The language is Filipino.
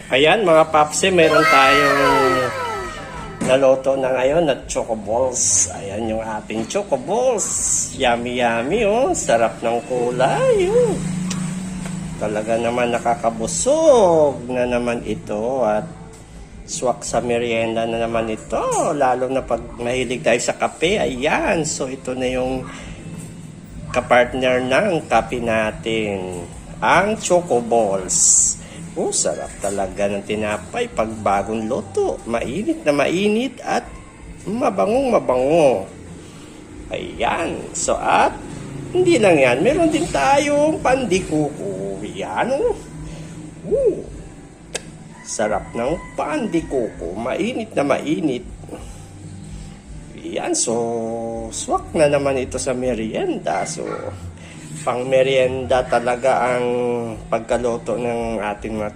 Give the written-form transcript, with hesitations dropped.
Ayan mga papsi, meron tayong naloto na ngayon na choco balls. Ayan yung ating choco balls. Yummy yummy oh. Sarap ng kulay oh. Talaga naman nakakabusog na naman ito at swak sa merienda na naman ito. Lalo na pag mahilig tayo sa kape. Ayan. So ito na yung kapartner ng kape natin. Ang choco balls. Oh, sarap talaga ng tinapay pag bagong luto. Mainit na mainit at mabangong mabango. Ayan. So at hindi lang yan. Meron din tayong pandikuko. Yan oh. Sarap ng pandikuko. Mainit na mainit. Yan. So swak na naman ito sa merienda. So pang merienda talaga ang pagkaluto ng ating mga